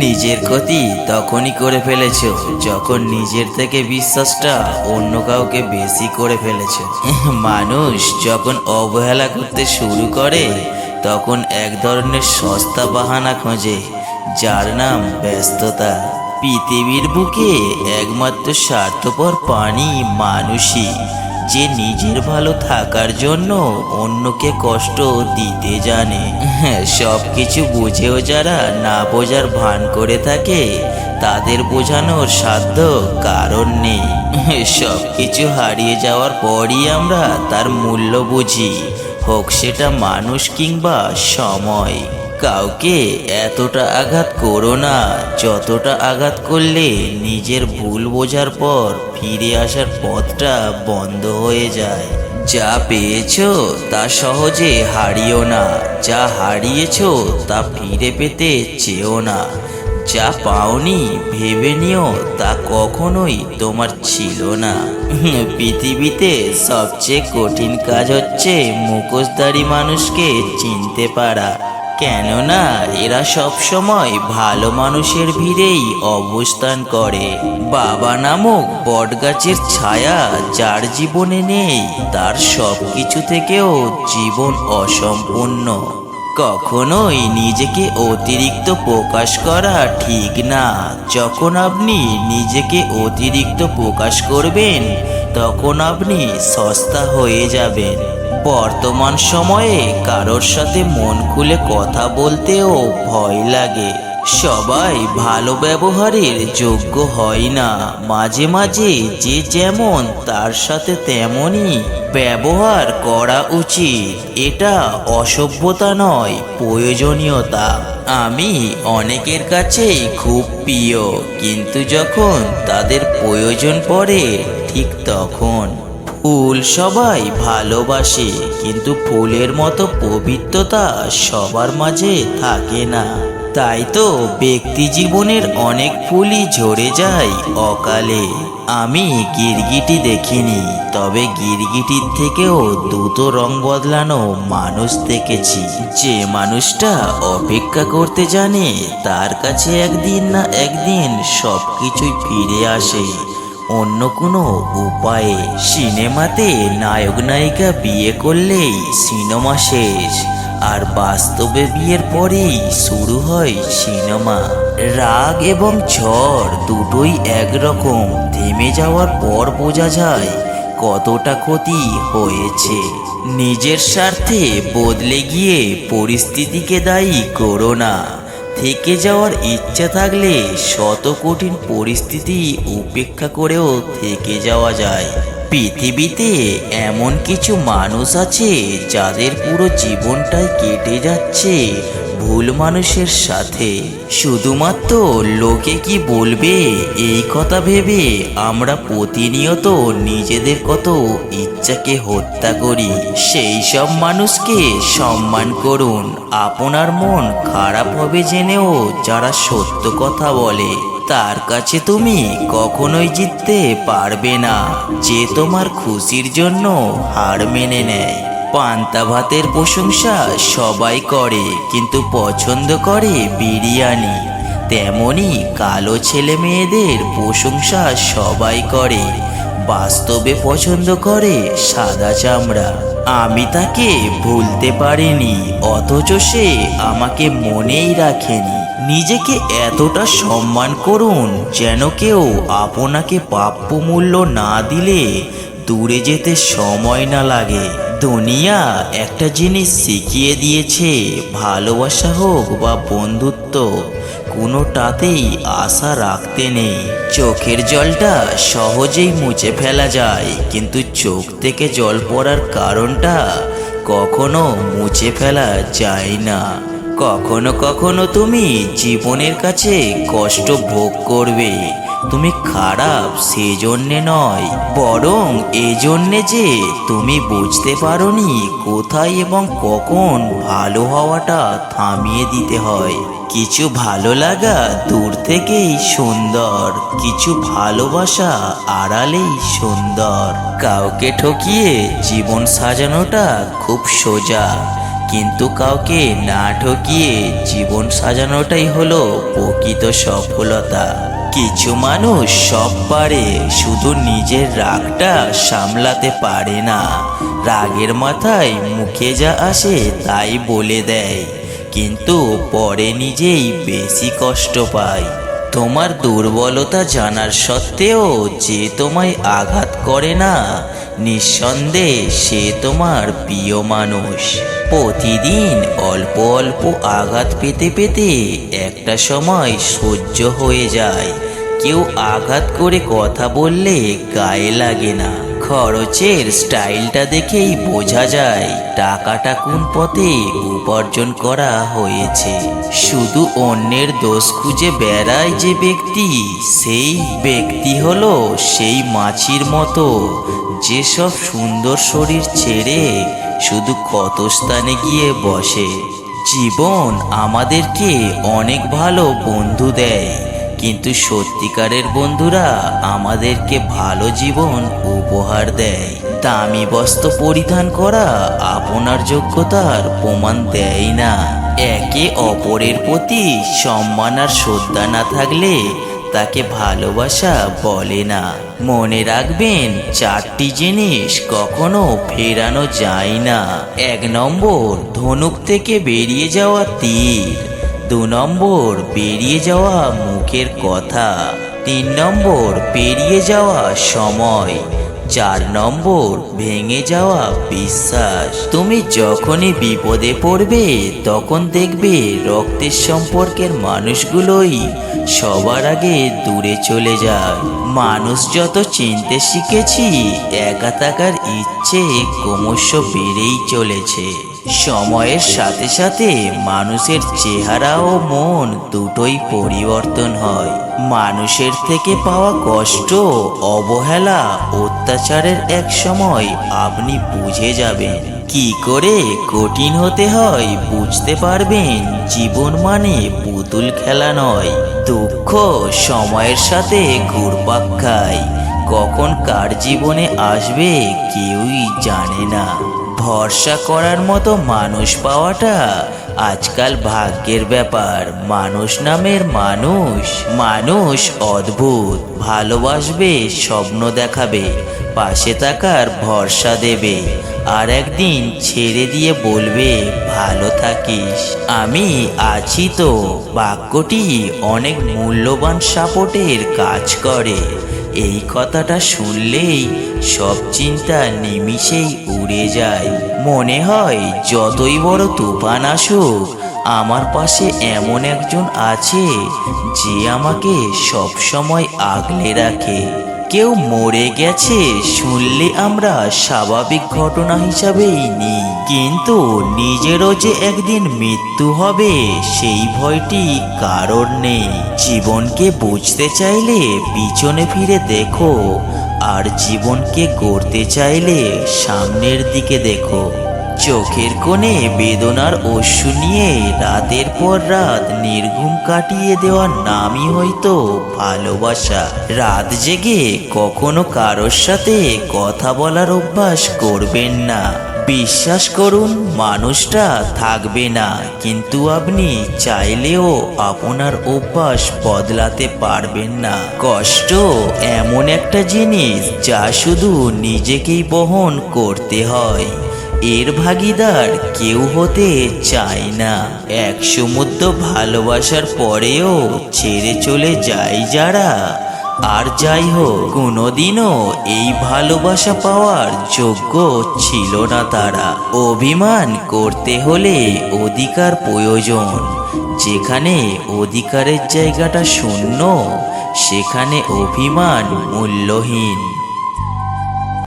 নিজের ক্ষতি তখনই করে ফেলেছো যখন নিজের থেকে বিশ্বাসটা অন্য কাউকে বেশি করে ফেলেছো। মানুষ যখন অবহেলা করতে শুরু করে তখন এক ধরনের সস্তা বাহানা খোঁজে, যার নাম ব্যস্ততা। পৃথিবীর বুকে একমাত্র স্বার্থপর প্রাণী মানুষই, যে নিজের ভালো থাকার জন্য অন্যকে কষ্ট দিতে জানে। হ্যাঁ, সব কিছু বুঝেও যারা না বোঝার ভান করে থাকে তাদের বোঝানোর সাধ্য কারণ নেই। সব কিছু হারিয়ে যাওয়ার পরই আমরা তার মূল্য বুঝি, হোক সেটা মানুষ কিংবা সময়। কাউকে এতটা আঘাত করো না যতটা আঘাত করলে নিজের ভুল বোঝার পর ফিরে আসার পথটা বন্ধ হয়ে যায়। যা পেয়েছো তা সহজে হারিও না, যা হারিয়েছো তা ফিরে পেতে চেও না। যা পাওনি ভেবে নিও তা কখনোই তোমার ছিল না। পৃথিবীতে সবচেয়ে কঠিন কাজ হচ্ছে মুখোশধারী মানুষকে চিনতে পারা, কেননা এরা সব সময় ভালো মানুষের ভিড়েই অবস্থান করে। বাবা নামক বটগাছের ছায়া যার জীবনে নেই, তার সব কিছু থেকেও জীবন অসম্পূর্ণ। কখনোই নিজেকে অতিরিক্ত প্রকাশ করা ঠিক না। যখন আপনি নিজেকে অতিরিক্ত প্রকাশ করবেন তখন আপনি সস্তা হয়ে যাবেন। বর্তমান সময়ে কারোর সাথে মন খুলে কথা বলতেও ভয় লাগে। সবাই ভালো ব্যবহারের যোগ্য হয় না। মাঝে মাঝে যে যেমন তার সাথে তেমনই ব্যবহার করা উচিত। এটা অসভ্যতা নয়, প্রয়োজনীয়তা। আমি অনেকের কাছেই খুব প্রিয়, কিন্তু যখন তাদের প্রয়োজন পড়ে ঠিক তখন। ফুল সবাই ভালোবাসে, কিন্তু ফুলের মতো পবিত্রতা সবার মাঝে থাকে না। তাই তো ব্যক্তি জীবনের অনেক ফুলই ঝরে যায় অকালে। আমি গিরগিটি দেখিনি, তবে গিরগিটির থেকেও দ্রুত রং বদলানো মানুষ দেখেছি। যে মানুষটা অপেক্ষা করতে জানে তার কাছে একদিন না একদিন সবকিছুই ফিরে আসে অন্য কোনো উপায়ে। সিনেমাতে নায়ক নায়িকা বিয়ে করলেই সিনেমা শেষ, আর বাস্তবে বিয়ের পরেই শুরু হয় সিনেমা। রাগ এবং ঝড় দুটোই একরকম, থেমে যাওয়ার পর বোঝা যায় কতটা ক্ষতি হয়েছে। নিজের স্বার্থে বদলে গিয়ে পরিস্থিতিকে দায়ী করো না। থেকে যাওয়ার ইচ্ছা থাকলে শত কঠিন পরিস্থিতি উপেক্ষা করেও থেকে যাওয়া যায়। পৃথিবীতে এমন কিছু মানুষ আছে যাদের পুরো জীবনটাই কেটে যাচ্ছে ভুল মানুষের সাথে। শুধুমাত্র লোকে কি বলবে এই কথা ভেবে আমরা প্রতিনিয়ত নিজেদের কত ইচ্ছাকে হত্যা করি। সেই সব মানুষকে সম্মান করুন। আপনার মন খারাপ হবে জেনেও যারা সত্য কথা বলে তার কাছে তুমি কখনোই জিততে পারবে না। যে তোমার খুশির জন্য হার মেনে নেয়। পান্তা ভাতের প্রশংসা সবাই করে, কিন্তু পছন্দ করে বিরিয়ানি। তেমনি কালো ছেলে মেয়েদের প্রশংসা সবাই করে, বাস্তবে পছন্দ করে সাদা চামড়া। আমি তাকে ভুলতে পারিনি, অথচ সে আমাকে মনেই রাখেনি। নিজেকে এতটা সম্মান করুন যেন কেউ আপনাকে প্রাপ্য মূল্য না দিলে দূরে যেতে সময় না লাগে। দুনিয়া একটা জিনিস শিখিয়ে দিয়েছে, ভালোবাসা হোক বা বন্ধুত্ব, কোনোটাতেই আশা রাখতে নেই। চোখের জলটা সহজেই মুছে ফেলা যায়, কিন্তু চোখ থেকে জল পড়ার কারণটা কখনো মুছে ফেলা যায় না। কখনো কখনো তুমি জীবনের কাছে কষ্ট ভোগ করবে। তুমি খারাপ সেজন্যে নয়, বরং এজন্যে যে তুমি বুঝতে পারোনি কোথায় এবং কখন ভালো হওয়াটা থামিয়ে দিতে হয়। কিছু ভালো লাগা দূর থেকেই সুন্দর, কিছু ভালোবাসা আড়ালেই সুন্দর। কাউকে ঠকিয়ে জীবন সাজানোটা খুব সোজা, কিন্তু কাউকে না ঠকিয়ে জীবন সাজানোটাই হলো প্রকৃত সফলতা। কিছু মানুষ সব পারে, শুধু নিজের রাগটা সামলাতে পারে না। রাগের মাথায় মুখে যা আসে তাই বলে দেয়, কিন্তু পরে নিজেই বেশি কষ্ট পায়। তোমার দুর্বলতা জানার সত্ত্বেও যে তোমায় আঘাত করে না, নিঃসন্দেহে সে তোমার প্রিয় মানুষ। প্রতিদিন অল্প অল্প আঘাত পেতে পেতে একটা সময় সহ্য হয়ে যায়। কেউ আঘাত করে কথা বললে গায়ে লাগে না। খরচের স্টাইলটা দেখেই বোঝা যায় টাকাটা কোন পথে উপার্জন করা হয়েছে। শুধু অন্যের দোষ খুঁজে বেড়ায় যে ব্যক্তি, সেই ব্যক্তি হলো সেই মাছির মতো, যেসব সুন্দর শরীর ছেড়ে শুধু ক্ষতস্থানে গিয়ে বসে। জীবন আমাদেরকে অনেক ভালো বন্ধু দেয়, কিন্তু সত্যিকারের বন্ধুরা আমাদেরকে ভালো জীবন উপহার দেয়। দামি বস্ত্র পরিধান করা আপনার যোগ্যতার প্রমাণ দেয় না। একে অপরের প্রতি সম্মান আর শ্রদ্ধা না থাকলে তাকে ভালোবাসা বলে না। মনে রাখবেন, 4টি জিনিস কখনো ফেরানো যায় না। 1 নম্বর, ধনুক থেকে বেরিয়ে যাওয়া তীর। 2 নম্বর, বেরিয়ে যাওয়া মুখের কথা। 3 নম্বর, পেরিয়ে যাওয়া সময়। 4 নম্বর, ভেঙে যাওয়া বিশ্বাস। তুমি যখনই বিপদে পড়বে তখন দেখবে রক্তের সম্পর্কের মানুষগুলোই সবার আগে দূরে চলে যায়। মানুষ যত চিনতে শিখেছি, একা থাকার ইচ্ছে ক্রমশ বেড়েই চলেছে। সময়ের সাথে সাথে মানুষের চেহারা ও মন দুটোই পরিবর্তন হয়। মানুষের থেকে পাওয়া কষ্ট, অবহেলা, অত্যাচারের এক সময় আপনি বুঝে যাবেন। কি করে কঠিন হতে হয় বুঝতে পারবেন। জীবন মানে পুতুল খেলা নয়। দুঃখ সময়ের সাথে ঘুরপাক খায়, কখন কার জীবনে আসবে কেউই জানে না। ভরসা করার মতো মানুষ পাওয়াটা আজকাল ভাগ্যের ব্যাপার। মানুষ নামের মানুষ অদ্ভুত। ভালোবাসবে, স্বপ্ন দেখাবে, পাশে থাকার ভরসা দেবে, আর একদিন ছেড়ে দিয়ে বলবে ভালো থাকিস, আমি আছি তো। বাক্যটি অনেক মূল্যবান সাপোর্টের কাজ করে। এই কথাটা শুনলেই সব চিন্তা নিমিষেই উড়ে যায়। মনে হয় যতই বড় তুফান আসুক, আমার পাশে এমন একজন আছে যে আমাকে সব সময় আগলে রাখে। কেউ মরে গেছে শুনলে আমরা স্বাভাবিক ঘটনা হিসাবেই নিই, কিন্তু নিজেরও যে একদিন মৃত্যু হবে সেই ভয়টি কারোর নেই। জীবনকে বুঝতে চাইলে পিছনে ফিরে দেখো, আর জীবনকে গড়তে চাইলে সামনের দিকে দেখো। চোখের কোণে বেদনার অশ্রু নিয়ে রাতের পর রাত নির্ঘুম কাটিয়ে দেওয়ার নামই হয়তো ভালোবাসা। রাত জেগে কখনো কারোর সাথে কথা বলার অভ্যাস করবেন না। বিশ্বাস করুন, মানুষটা থাকবে না, কিন্তু আপনি চাইলেও আপনার অভ্যাস বদলাতে পারবেন না। কষ্ট এমন একটা জিনিস যা শুধু নিজেকেই বহন করতে হয়, এর ভাগীদার কেউ হতে চায় না। এক সমুদ্র ভালোবাসার পরেও ছেড়ে চলে যায় যারা, আর যাই হোক, কোনোদিনও এই ভালোবাসা পাওয়ার যোগ্য ছিল না তারা। অভিমান করতে হলে অধিকার প্রয়োজন। যেখানে অধিকারের জায়গাটা শূন্য, সেখানে অভিমান মূল্যহীন।